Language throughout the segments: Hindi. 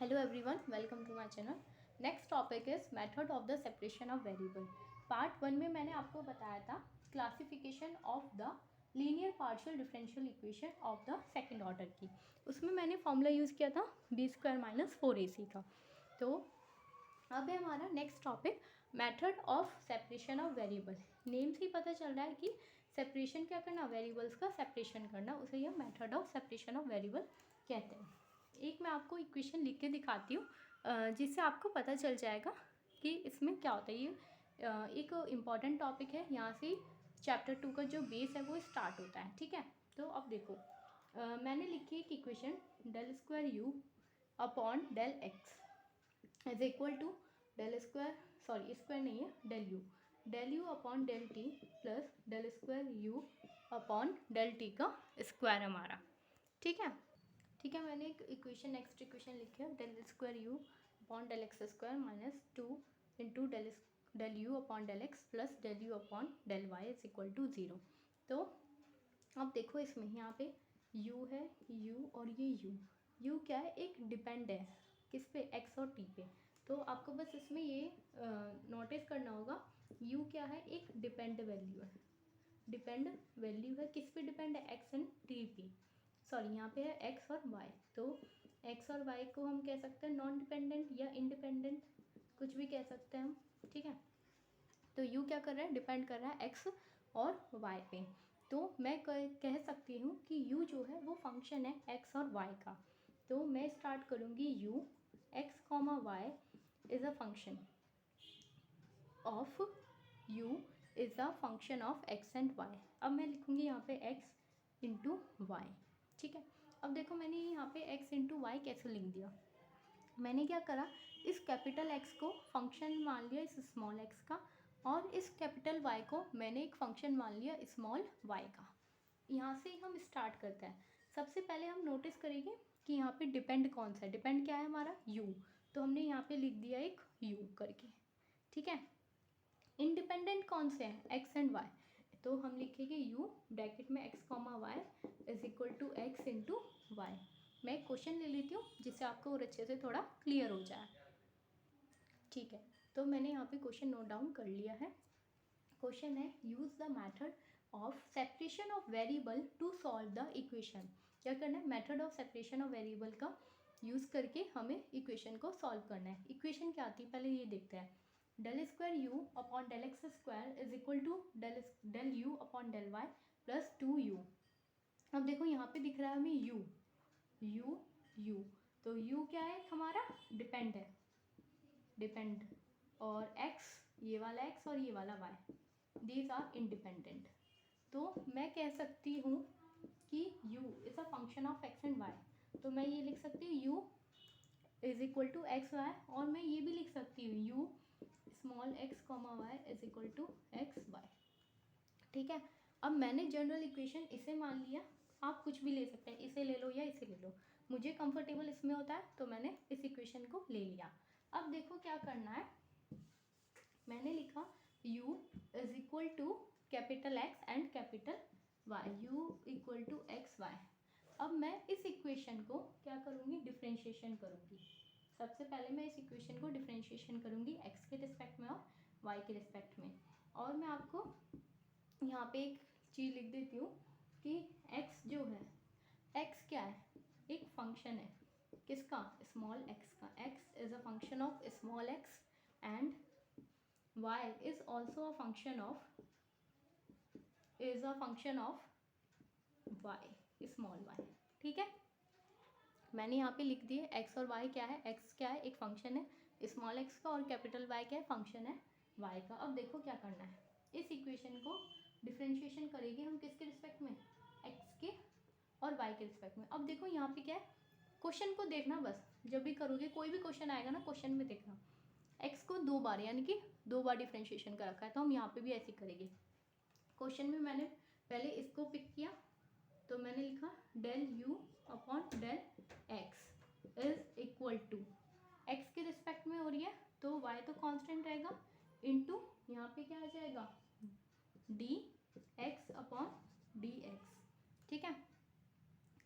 Hello everyone, welcome to my channel. Next topic is method of the separation of variable. Part one में मैंने आपको बताया था classification of the linear partial differential equation of the second order की. उसमें मैंने फॉर्मूला यूज़ किया था b² माइनस 4ac का. तो अब है हमारा next topic method of separation of variable. Name से ही पता चल रहा है कि सेपरेशन क्या करना, वेरिएबल्स का सेपरेशन करना, उसे यह method of separation of variable कहते हैं. एक मैं आपको इक्वेशन लिख के दिखाती हूँ जिससे आपको पता चल जाएगा कि इसमें क्या होता है. ये एक इम्पॉर्टेंट टॉपिक है, यहाँ से चैप्टर 2 का जो बेस है वो स्टार्ट होता है. ठीक है, तो अब देखो मैंने लिखी एक equation del square you upon del X is equal to del square, sorry square नहीं है, del you upon del T plus del square you upon del T का स्क्वायर हमारा. ठीक है, ठीक है. मैंने एक इक्वेशन नेक्स्ट इक्वेशन लिखी है del square you upon del x square minus 2 into del you upon del X plus del you upon del Y is equal to 0. तो अब देखो इसमें यहाँ पे u है, u और ये u क्या है, एक डिपेंड है किस पे, x और t पे. तो आपको बस इसमें ये नोटिस करना होगा u क्या है, एक डिपेंड वैल्यू है. डिपेंड वैल्यू है किस पे डिपेंड है, x एंड t पे. सॉरी यहाँ पे है x और y. तो x और y को हम कह सकते हैं नॉन डिपेंडेंट या इंडिपेंडेंट, कुछ भी कह सकते हैं हम. ठीक है, तो u क्या कर रहा है, डिपेंड कर रहा है x और y पे. तो मैं कह सकती हूँ कि u जो है वो फंक्शन है x और y का. तो मैं स्टार्ट करूँगी u x comma Y is a function of u is a function of x and y. अब मैं लिखूँगी यहाँ पे x इंटू वाई. ठीक है, अब देखो मैंने यहाँ पे x इंटू वाई कैसे लिख दिया. मैंने क्या करा, इस कैपिटल x को फंक्शन मान लिया इस स्मॉल x का, और इस कैपिटल y को मैंने एक फंक्शन मान लिया स्मॉल y का. यहाँ से हम स्टार्ट करते हैं. सबसे पहले हम नोटिस करेंगे कि यहाँ पे डिपेंड कौन सा है. डिपेंड क्या है हमारा, u. तो हमने यहाँ पे लिख दिया एक u करके. ठीक है, इंडिपेंडेंट कौन से हैं, x एंड y. तो हम लिखेंगे u ब्रैकेट में x comma Y is equal to X into Y. मैं एक क्वेश्चन ले लेती हूँ जिससे आपको और अच्छे से थोड़ा क्लियर हो जाए. ठीक है, तो मैंने यहाँ पे क्वेश्चन नोट डाउन कर लिया है. क्वेश्चन है use the method of separation of variable to solve the equation. क्या करना है, method of separation of variable का यूज़ करके हमें इक्वेशन को सॉल्व करना है. इक्वेशन क्या आती है पहले ये देखते हैं. Del square you upon del x square is equal to del you upon del Y plus 2u. अब देखो यहाँ पे दिख रहा है हमें u. तो u क्या है, हमारा डिपेंड है, डिपेंड, और x, ये वाला x और ये वाला y, दीज आर इंडिपेंडेंट. तो मैं कह सकती हूँ कि u is a function of x and y. तो मैं ये लिख सकती हूँ u is equal to x Y, और मैं ये भी लिख सकती हूँ u small x comma Y is equal to x Y. ठीक है, अब मैंने जनरल इक्वेशन इसे मान लिया. आप कुछ भी ले सकते हैं, इसे ले लो या इसे ले लो, मुझे कंफर्टेबल इसमें होता है तो मैंने इस इक्वेशन को ले लिया. अब देखो क्या करना है, मैंने लिखा u is equal to capital x and capital y, u equal to x Y. अब मैं इस इक्वेशन को क्या करूँगी, डिफ्रेंशिएशन करूँगी. सबसे पहले मैं इस इक्वेशन को डिफ्रेंशिएशन करूँगी x के रिस्पेक्ट में और y के रिस्पेक्ट में. और मैं आपको यहाँ पे एक चीज़ लिख देती हूँ कि x जो है, x क्या है, एक फंक्शन है किसका, स्मॉल x का. x is a function of small x and y is also a function of y, small y. ठीक है, मैंने यहाँ पे लिख दिए x और y क्या है, x क्या है, एक फंक्शन है स्मॉल x का, और कैपिटल Y क्या है, फंक्शन है y का. अब देखो क्या करना है, इस इक्वेशन को डिफ्रेंशिएशन करेंगे हम किसके रिस्पेक्ट में, x के और y के रिस्पेक्ट में. अब देखो यहाँ पे क्या है, क्वेश्चन को देखना बस, जब भी करोगे कोई भी क्वेश्चन आएगा ना, क्वेश्चन में देखना x को 2 बार यानी कि 2 बार डिफ्रेंशिएशन कर रखा है, तो हम यहाँ पे भी ऐसे करेंगे. क्वेश्चन में मैंने पहले इसको पिक किया, तो मैंने लिखा del u upon del x is equal to, x के रिस्पेक्ट में हो रही है तो y तो कांस्टेंट रहेगा, इनटू यहाँ पे क्या आ जाएगा dx अपॉन dx. ठीक है,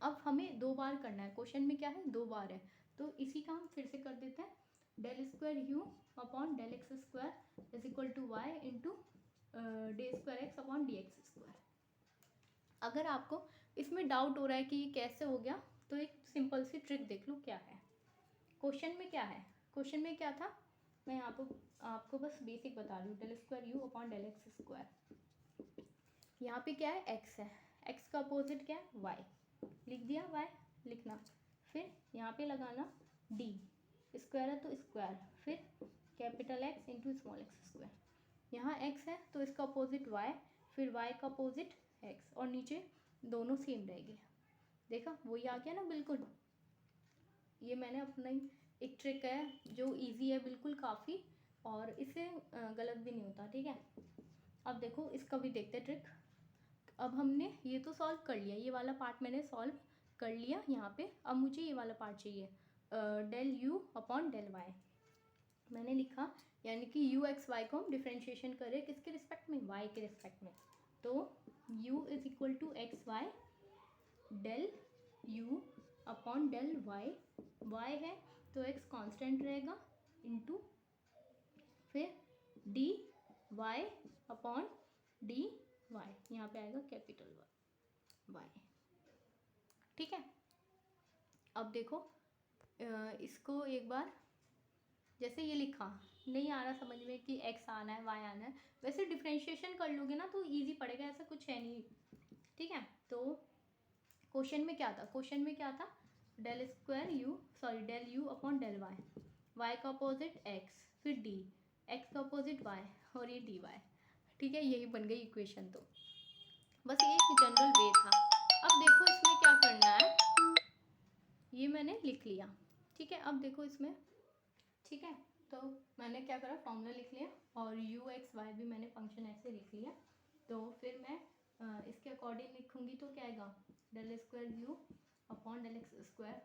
अब हमें 2 बार करना है, क्वेश्चन में क्या है 2 बार है, तो इसी का हम फिर से कर देते हैं, del square you upon del x square is equal to Y into d square x upon D x square. अगर आपको इसमें डाउट हो रहा है कि ये कैसे हो गया, तो एक सिंपल सी ट्रिक देख लो क्या है। क्वेश्चन में क्या है, क्वेश्चन में क्या था, मैं यहाँ पर आपको बस बेसिक बता रही हूँ, del square you upon del x square. यहाँ पे क्या है, एक्स है, एक्स का अपोजिट क्या है, वाई, लिख दिया वाई लिखना, फिर यहाँ पे लगाना डी, स्क्वायर है तो स्क्वायर, फिर capital x into small x square. यहाँ एक्स है तो इसका अपोजिट वाई, फिर वाई का अपोजिट एक्स, और नीचे दोनों सेम रहेंगे। देखा वही आ गया ना बिल्कुल। ये मैंने अपना ही एक ट्रिक है जो इजी है बिल्कुल काफ़ी, और इससे गलत भी नहीं होता, ठीक है। अब देखो इसका भी देखते हैं ट्रिक। अब हमने ये तो सॉल्व कर लिया, ये वाला पार्ट मैंने सॉल्व कर लिया यहाँ पे। अब मुझे ये वाला पार्ट चाहिए, del you upon del y मैंने लिखा, यानी कि यू एक्स वाई को हम डिफ्रेंशिएशन करें किसके रिस्पेक्ट में, वाई के रिस्पेक्ट में। तो u is equal to x y del u upon del y, y है तो x कांस्टेंट रहेगा, इंटू फिर d y upon d y, यहाँ पे आएगा कैपिटल वाई, ठीक है। अब देखो इसको एक बार, जैसे ये लिखा नहीं आ रहा समझ में कि x आना है y आना है, वैसे डिफ्रेंशिएशन कर लोगे ना तो इजी पड़ेगा, ऐसा कुछ है नहीं, ठीक है। तो क्वेश्चन में क्या था, क्वेश्चन में क्या था, del square u sorry del you upon del y, y का अपोजिट x, फिर डी, x का अपोजिट y, और ये डी वाई, ठीक है। यही बन गई इक्वेशन। तो बस ये एक जनरल वे था। अब देखो इसमें क्या करना है, ये मैंने लिख लिया, ठीक है। अब देखो इसमें, ठीक है, तो मैंने क्या करा, फॉर्मूला लिख लिया, और यू एक्स वाई भी मैंने फंक्शन ऐसे लिख लिया। तो फिर मैं इसके अकॉर्डिंग लिखूंगी तो क्या आएगा, del square you upon del x square,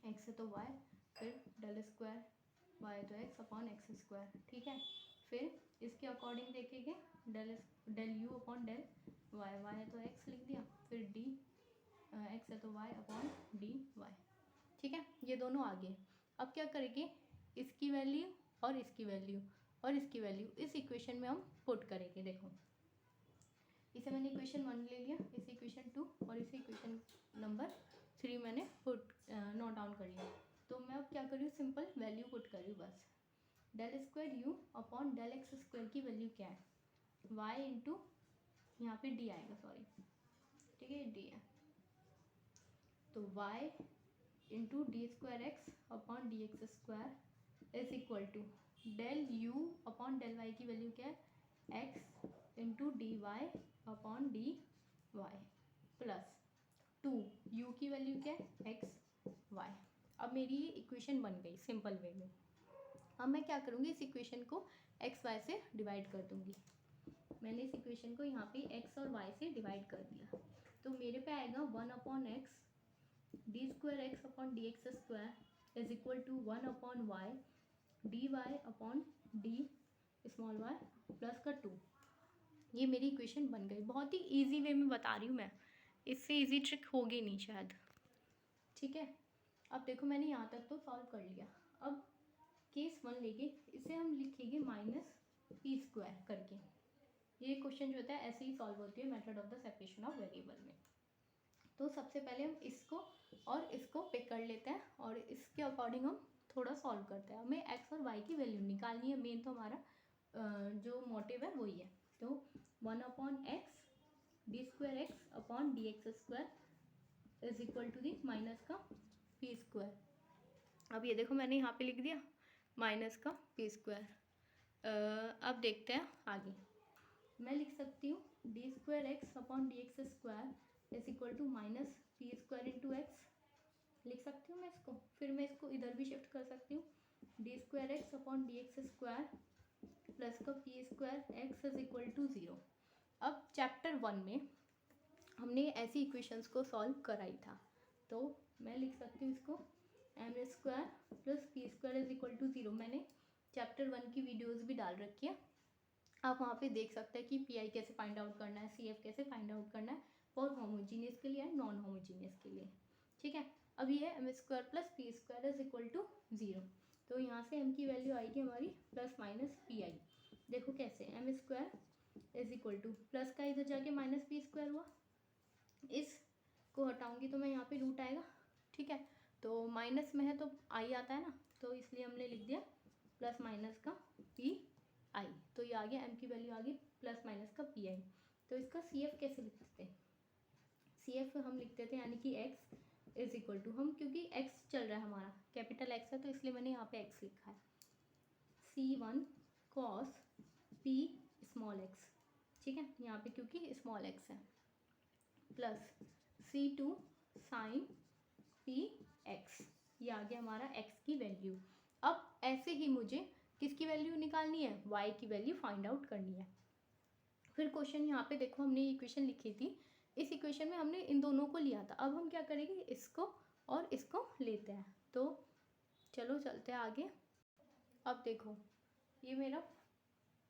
x है तो वाई, फिर डेल स्क्वायर वाई तो एक्स अपॉन एक्स स्क्वायर, ठीक है। फिर इसके अकॉर्डिंग देखेंगे, del you upon del y, y है तो एक्स लिख दिया, फिर डी एक्स है तो वाई अपॉन डी वाई, ठीक है। ये दोनों आ गए। अब क्या करेंगे, इसकी वैल्यू और इसकी वैल्यू और इसकी वैल्यू इस इक्वेशन में हम पुट करेंगे। देखो इसे मैंने इक्वेशन 1 ले लिया, इसे इक्वेशन 2 और इसे इक्वेशन नंबर 3 मैंने पुट नोट डाउन कर लिया। तो मैं अब क्या कर रही हूँ, सिंपल वैल्यू पुट कर रही हूँ बस। Del square you upon del x square की वैल्यू क्या है, वाई इंटू यहाँ पे डी आएगा, सॉरी, ठीक है, डी है, तो y into d square x upon D x square is equal to del you upon del y की वैल्यू क्या है, x into d y upon d y, plus 2 u की वैल्यू क्या है, एक्स वाई। अब मेरी ये इक्वेशन बन गई सिंपल वे में। अब मैं क्या करूँगी, इस इक्वेशन को एक्स वाई से डिवाइड कर दूँगी। मैंने इस इक्वेशन को यहाँ पे एक्स और वाई से डिवाइड कर दिया, तो मेरे पे आएगा 1 upon x d square x upon D x square is equal to 1 upon y d y upon d small y plus का 2। ये मेरी इक्वेशन बन गई। बहुत ही इजी वे में बता रही हूँ मैं, इससे इजी ट्रिक होगी नहीं शायद, ठीक है। अब देखो मैंने यहाँ तक तो सॉल्व कर लिया। अब केस 1 लेके इसे हम लिखेंगे माइनस पी स्क्वायर करके। ये क्वेश्चन जो होता है ऐसे ही सॉल्व होती है method of the separation of variable में। तो सबसे पहले हम इसको और इसको पिक कर लेते हैं और इसके अकॉर्डिंग हम थोड़ा सॉल्व करते हैं। हमें एक्स और वाई की वैल्यू निकालनी है, मेन तो हमारा जो मोटिव है वही है। तो 1 upon x d square x upon D x square is equal to the minus का पी स्क्वायर। अब ये देखो मैंने यहाँ पे लिख दिया माइनस का पी स्क्वायर। अब देखते हैं आगे, मैं लिख सकती हूँ d square x upon D x square is equal to minus p square into x, लिख सकती हूँ मैं इसको। फिर मैं इसको इधर भी शिफ्ट कर सकती हूँ, d square x upon D x square plus का p square x is equal to 0। अब चैप्टर 1 में हमने ऐसी इक्वेशंस को सॉल्व कराई था, तो मैं लिख सकती हूँ इसको m square plus p square is equal to 0। मैंने चैप्टर 1 की वीडियोज़ भी डाल रखी है, आप वहाँ पे देख सकते हैं कि पी आई कैसे फाइंड आउट करना है, सी एफ कैसे फाइंड आउट करना है फॉर होमोजीनियस के लिए एंड नॉन होमोजीनियस के लिए, ठीक है। अब ये है m² plus p² is equal to 0, तो यहाँ से m की वैल्यू आएगी हमारी प्लस माइनस पी आई। देखो कैसे, m² is equal two plus का इधर जाके माइनस p² हुआ, इस को हटाऊंगी तो मैं यहाँ पे रूट आएगा, ठीक है, तो माइनस में है तो आई आता है ना, तो इसलिए हमने लिख दिया प्लस माइनस का पी आई, तो ये आ गया m की वैल्यू आ गई प्लस माइनस का पी आई। तो इसका CF कैसे लिखते थे, CF हम लिखते थे यानी कि x इज इक्वल टू, हम क्योंकि x चल रहा है हमारा, कैपिटल X है तो इसलिए मैंने यहाँ पे x लिखा है, C1 cos P small x, ठीक है, यहाँ पे क्योंकि स्मॉल x है, plus C2 sine p x, ये आ गया हमारा x की वैल्यू। अब ऐसे ही मुझे किसकी वैल्यू निकालनी है, y की वैल्यू फाइंड आउट करनी है। फिर क्वेश्चन यहाँ पे देखो, हमने इक्वेशन लिखी थी, इस इक्वेशन में हमने इन दोनों को लिया था, अब हम क्या करेंगे, इसको और इसको लेते हैं, तो चलो चलते हैं आगे। अब देखो ये मेरा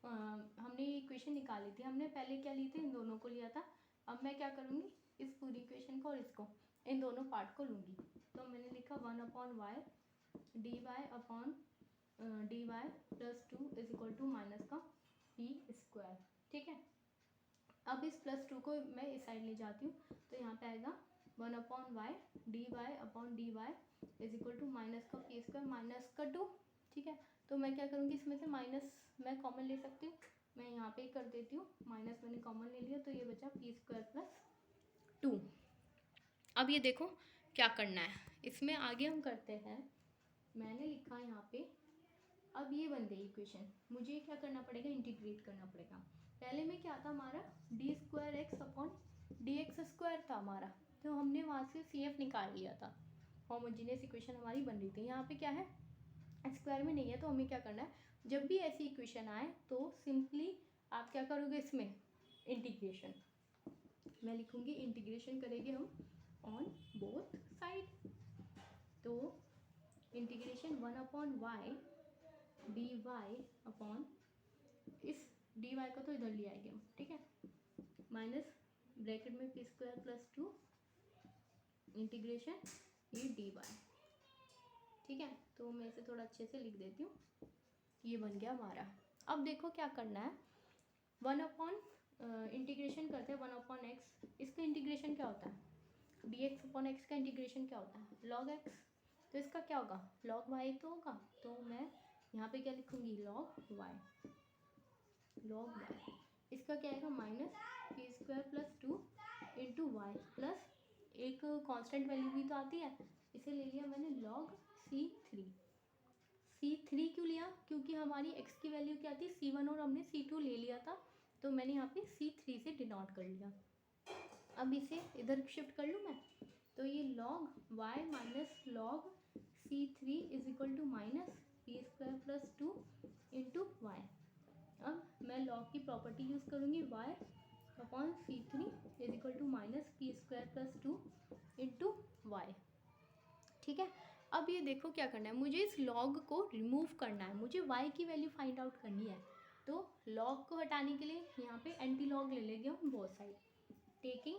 हमने ये इक्वेशन निकाली थी, हमने पहले क्या ली थी, इन दोनों को लिया था। अब मैं क्या करूँगी, इस पूरी इक्वेशन को और इसको, इन दोनों पार्ट को लूँगी, तो मैंने लिखा 1/y dy plus 2 is equal to minus का p², ठीक है। अब इस प्लस 2 को मैं इस साइड ले जाती हूँ, तो यहाँ पे आएगा 1/y dy is equal to minus का p² माइनस का 2, ठीक है। तो मैं क्या करूँगी, इसमें से माइनस मैं कॉमन ले सकती हूँ, मैं यहाँ पे कर देती हूँ, माइनस मैंने कॉमन ले लिया, तो ये बचा p² प्लस 2। अब ये देखो क्या करना है, इसमें आगे हम करते हैं, मैंने लिखा यहाँ पे, अब ये बन गई इक्वेशन, मुझे क्या करना पड़ेगा, इंटीग्रेट करना पड़ेगा। पहले में क्या था हमारा, d² अपॉन dx² था हमारा, तो हमने वहाँ से CF निकाल लिया था, होमोजीनियस इक्वेशन हमारी बन रही थी। यहाँ पे क्या है, स्क्वायर में नहीं है, तो हमें क्या करना है, जब भी ऐसी इक्वेशन आए तो सिंपली आप क्या करोगे, इसमें इंटीग्रेशन, मैं लिखूँगी इंटीग्रेशन करेंगे हम ऑन बोथ साइड, तो इंटीग्रेशन 1/y dy अपॉन, इस dy को तो इधर ले आएंगे हम, ठीक है, माइनस ब्रैकेट में p² प्लस 2 इंटीग्रेशन ये dy, ठीक है। तो मैं इसे थोड़ा अच्छे से लिख देती हूँ, ये बन गया हमारा। अब देखो क्या करना है, 1 इंटीग्रेशन करते हैं 1/x, इसका इंटीग्रेशन क्या होता है, dx/x का इंटीग्रेशन क्या होता है, log x, तो इसका क्या होगा, log y तो होगा, तो मैं यहाँ पे क्या लिखूँगी, log y, इसका क्या आएगा, minus p² plus 2 into y, plus एक कांस्टेंट वैल्यू भी तो आती है, इसे ले लिया मैंने log C3 क्यों लिया, क्योंकि हमारी x की वैल्यू क्या थी, C1 और हमने C2 ले लिया था, तो मैंने यहाँ पे C3 से डिनोट कर लिया। अब इसे इधर शिफ्ट कर लूँ मैं, तो ये log y minus log C3 is equal to minus p² plus 2 into y. अब मैं log की प्रॉपर्टी यूज़ करूँगी, y अपॉन C3 is equal to minus p² plus 2 into y, ठीक है। अब ये देखो क्या करना है, मुझे इस log को रिमूव करना है, मुझे y की वैल्यू फाइंड आउट करनी है, तो log को हटाने के लिए यहाँ पे एंटी लॉग ले लेंगे हम both side, taking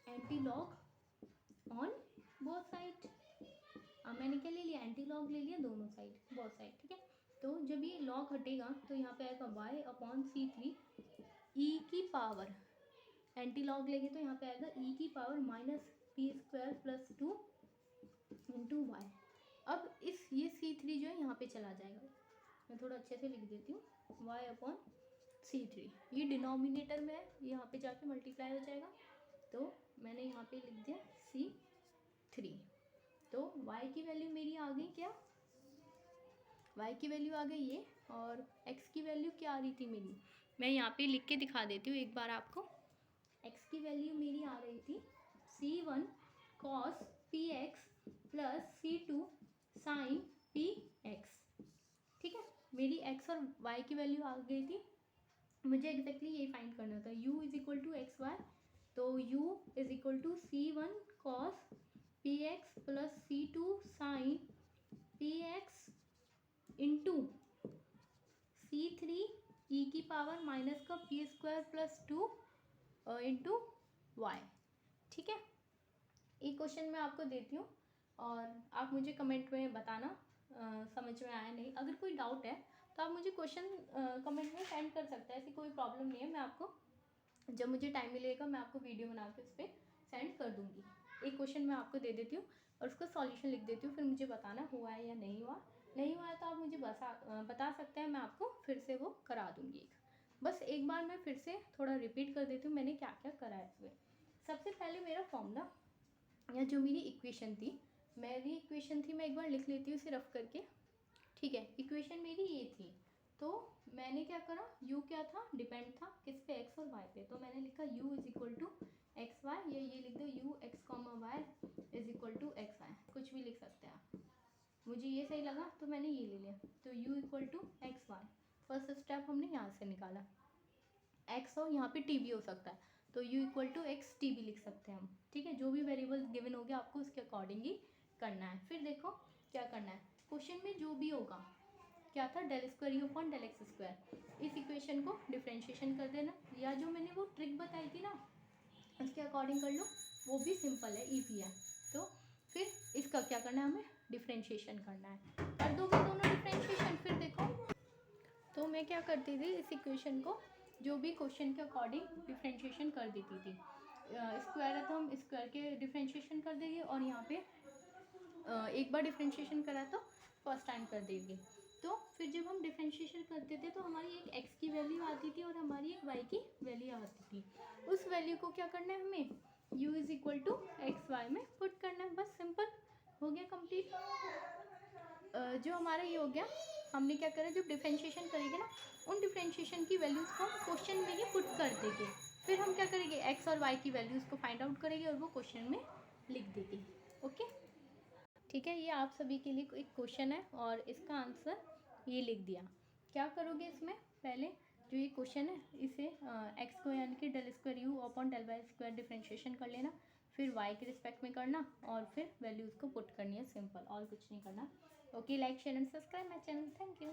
anti log on both side. अब मैंने क्या ले लिया, एंटी लॉग ले लिया दोनों साइड, बोथ साइड, ठीक है। तो जब ये लॉग हटेगा तो यहाँ पे आएगा y अपॉन C3 e की पावर, एंटी लॉग लेंगे तो यहाँ पे आएगा e की power minus p² plus 2 into y. अब इस ये C3 जो है यहाँ पे चला जाएगा, मैं थोड़ा अच्छे से लिख देती हूँ, y अपॉन C3, ये डिनोमिनेटर में है, यहाँ पे जाके मल्टीप्लाई हो जाएगा, तो मैंने यहाँ पे लिख दिया C3, तो y की वैल्यू मेरी आ गई क्या, y की वैल्यू आ गई ये, और x की वैल्यू क्या आ रही थी मेरी, मैं यहाँ पे लिख के दिखा देती हूँ एक बार आपको, x की वैल्यू मेरी आ रही थी C1 cos px plus C2 sine px, ठीक है। मेरी x और y की वैल्यू आ गई थी, मुझे एग्जैक्टली यही फाइंड करना था, u is equal to x y, तो u इज इक्वल टू C1 cos px plus C2 sine px into C3 e की पावर माइनस का p² प्लस 2 इंटू वाई, ठीक है। एक क्वेश्चन मैं आपको देती हूँ और आप मुझे कमेंट में बताना समझ में आया नहीं। अगर कोई डाउट है तो आप मुझे क्वेश्चन कमेंट में सेंड कर सकते हैं, ऐसी कोई प्रॉब्लम नहीं है। मैं आपको जब मुझे टाइम मिलेगा मैं आपको वीडियो बना के उस पर सेंड कर दूँगी। एक क्वेश्चन मैं आपको दे देती हूँ और उसका सॉल्यूशन लिख देती हूँ, फिर मुझे बताना हुआ है या नहीं हुआ। नहीं हुआ है तो आप मुझे बता सकते हैं, मैं आपको फिर से वो करा दूँगी। बस एक बार मैं फिर से थोड़ा रिपीट कर देती हूँ मैंने क्या क्या करा है इसमें। सबसे पहले मेरा फॉर्मूला या जो मेरी इक्वेशन थी, मैं एक बार लिख लेती हूँ इसे रफ करके। ठीक है, इक्वेशन मेरी ये थी, तो मैंने क्या करा, u क्या था, डिपेंड था किस पे, x और y पे। तो मैंने लिखा u is equal to x y, ये लिख दो u x comma Y is equal to x y, कुछ भी लिख सकते हैं आप। मुझे ये सही लगा तो मैंने ये ले लिया। तो u equal to x y, first step हमने यहाँ से निकाला। x और यहाँ पे t भी हो सकता है, तो u equal to x t भी लिख सकते हैं हम। ठीक है, जो भी वेरिएबल गिवन हो गया आपको उसके अकॉर्डिंग ही करना है। फिर देखो क्या करना है, क्वेश्चन में जो भी होगा, क्या था, del square you upon del x square, इस इक्वेशन को डिफ्रेंशिएशन कर देना, या जो मैंने वो ट्रिक बताई थी ना उसके अकॉर्डिंग कर लो, वो भी सिंपल है, ईजी है। तो फिर इसका क्या करना है, हमें डिफ्रेंशिएशन करना है। कर दोगे दोनों डिफ्रेंशिएशन, फिर देखो तो मैं क्या करती थी, इस इक्वेशन को जो भी क्वेश्चन के अकॉर्डिंग डिफ्रेंशिएशन कर देती थी। स्क्वायर है तो हम स्क्वायर के डिफ्रेंशिएशन कर देंगे, और यहाँ पे एक बार डिफ्रेंशिएशन करा तो फर्स्ट टाइम कर देंगे। तो फिर जब हम डिफ्रेंशिएशन करते थे तो हमारी एक x की वैल्यू आती थी और हमारी एक y की वैल्यू आती थी। उस वैल्यू को क्या करना है, हमें u is equal to x y में पुट करना है। बस सिंपल हो गया कंप्लीट। जो हमारा ये हो गया, हमने क्या करा, जब डिफ्रेंशिएशन करेंगे ना, उन डिफ्रेंशिएशन की वैल्यूज़ को हम क्वेश्चन में ही पुट कर देंगे। फिर हम क्या करेंगे, एक्स और वाई की वैल्यूज़ को फाइंड आउट करेंगे और वो क्वेश्चन में लिख देंगे। ओके, ठीक है, ये आप सभी के लिए एक क्वेश्चन है और इसका आंसर ये लिख दिया। क्या करोगे इसमें, पहले जो ये क्वेश्चन है इसे एक्स को यानी कि del square you upon del y square differentiation कर लेना, फिर वाई के रिस्पेक्ट में करना और फिर वैल्यूज़ को पुट करनी है, सिंपल, और कुछ नहीं करना। Okay, like share and subscribe my channel, thank you.